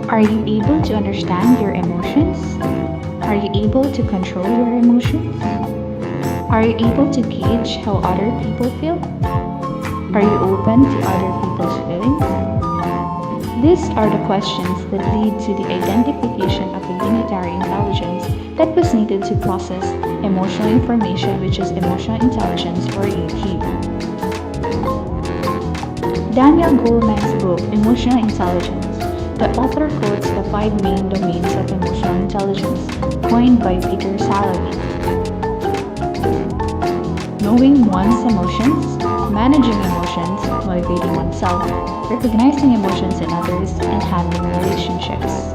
Are you able to understand your emotions? Are you able to control your emotions? Are you able to gauge how other people feel? Are you open to other people's feelings? These are the questions that lead to the identification of a unitary intelligence that was needed to process emotional information, which is emotional intelligence or EQ. Daniel Goleman's book, Emotional Intelligence, the author quotes the five main domains of emotional intelligence, coined by Peter Salovey: knowing one's emotions, managing emotions, motivating oneself, recognizing emotions in others, and handling relationships.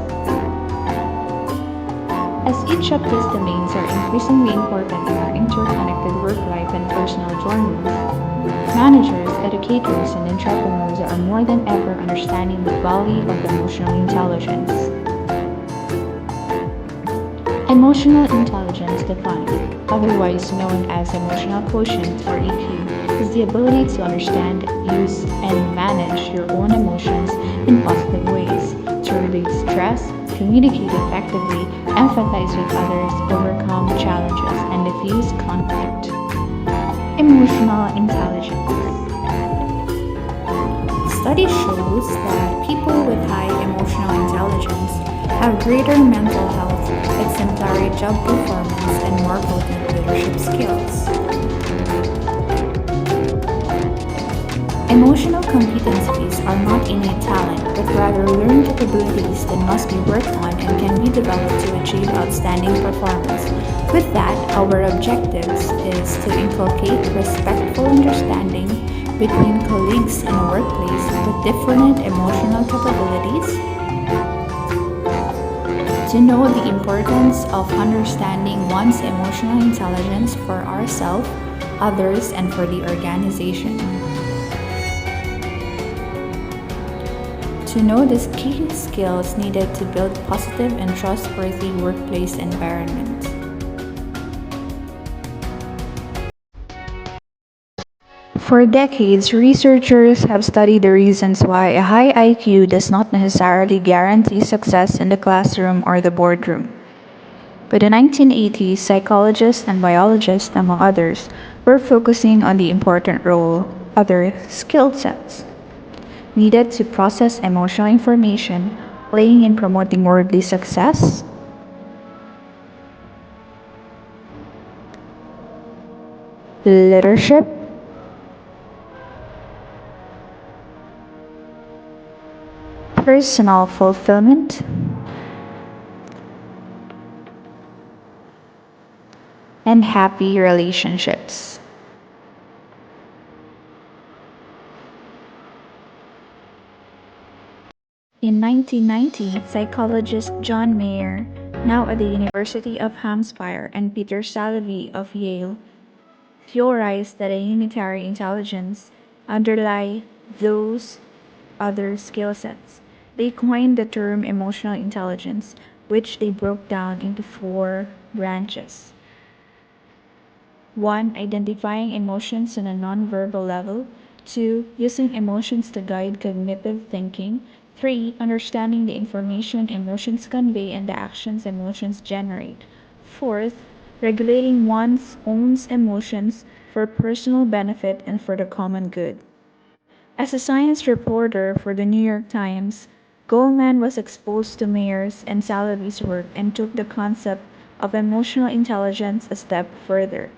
As each of these domains are increasingly important in our interconnected work life and personal journeys, managers, educators, and entrepreneurs are more than ever understanding the value of emotional intelligence. Emotional intelligence defined, otherwise known as emotional quotient or EQ, is the ability to understand, use, and manage your own emotions in positive ways, to release stress, communicate effectively, empathize with others, overcome challenges, and diffuse conflict. Emotional intelligence. Study shows that people with high emotional intelligence have greater mental health, exemplary job performance, and more potent leadership skills. Emotional competencies are not innate talent, but rather learned capabilities that must be worked on and can be developed to achieve outstanding performance. With that, our objectives is to inculcate respectful understanding between colleagues in a workplace with different emotional capabilities, to know the importance of understanding one's emotional intelligence for ourselves, others, and for the organization. To know the key skills needed to build positive and trustworthy workplace environment. For decades, researchers have studied the reasons why a high IQ does not necessarily guarantee success in the classroom or the boardroom. By the 1980s, psychologists and biologists, among others, were focusing on the important role other skill sets needed to process emotional information, playing in promoting worldly success, leadership, personal fulfillment, and happy relationships. In 1990, psychologist John Mayer, now at the University of Hampshire, and Peter Salovey of Yale, theorized that a unitary intelligence underlie those other skill sets. They coined the term emotional intelligence, which they broke down into four branches. 1. Identifying emotions on a nonverbal level. 2. Using emotions to guide cognitive thinking. 3. Understanding the information emotions convey and the actions emotions generate. 4th, regulating one's own emotions for personal benefit and for the common good. As a science reporter for the New York Times, Goldman was exposed to Mayer's and Salovey's work and took the concept of emotional intelligence a step further.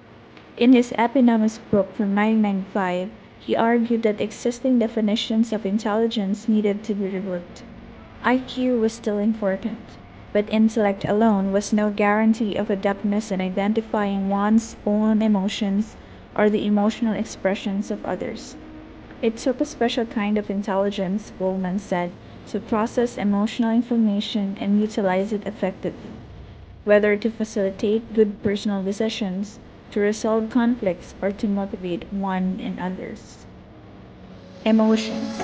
In his eponymous book from 1995, he argued that existing definitions of intelligence needed to be reworked. IQ was still important, but intellect alone was no guarantee of adeptness in identifying one's own emotions or the emotional expressions of others. It took a special kind of intelligence, Goldman said, to process emotional information and utilize it effectively, whether to facilitate good personal decisions, to resolve conflicts, or to motivate one and others. Emotions.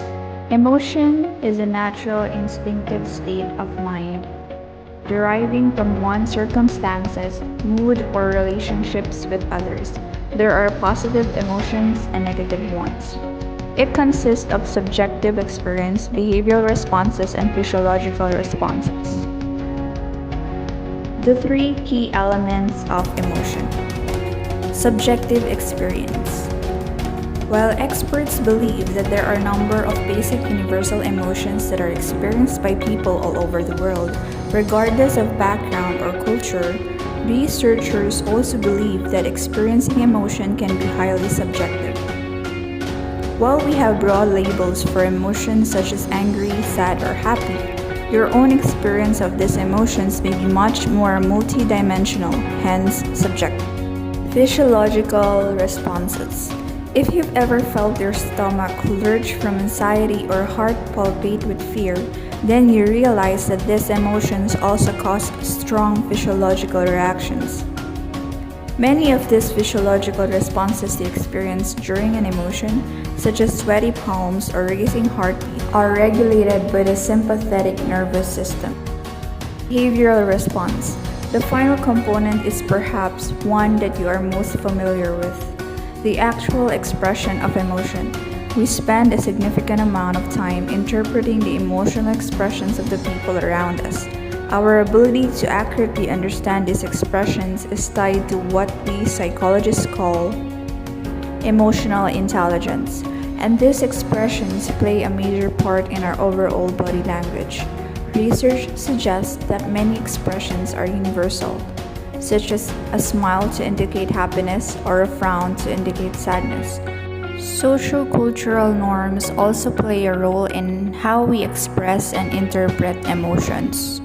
Emotion is a natural instinctive state of mind, deriving from one's circumstances, mood, or relationships with others. There are positive emotions and negative ones. It consists of subjective experience, behavioral responses, and physiological responses. The three key elements of emotion. Subjective experience. While experts believe that there are a number of basic universal emotions that are experienced by people all over the world, regardless of background or culture, researchers also believe that experiencing emotion can be highly subjective. While we have broad labels for emotions such as angry, sad, or happy, your own experience of these emotions may be much more multidimensional, hence subjective. Physiological responses. If you've ever felt your stomach lurch from anxiety or heart palpate with fear, then you realize that these emotions also cause strong physiological reactions. Many of these physiological responses you experience during an emotion, such as sweaty palms or racing heartbeat, are regulated by the sympathetic nervous system. Behavioral response. The final component is perhaps one that you are most familiar with. The actual expression of emotion. We spend a significant amount of time interpreting the emotional expressions of the people around us. Our ability to accurately understand these expressions is tied to what we psychologists call emotional intelligence, and these expressions play a major part in our overall body language. Research suggests that many expressions are universal, such as a smile to indicate happiness or a frown to indicate sadness. Sociocultural norms also play a role in how we express and interpret emotions.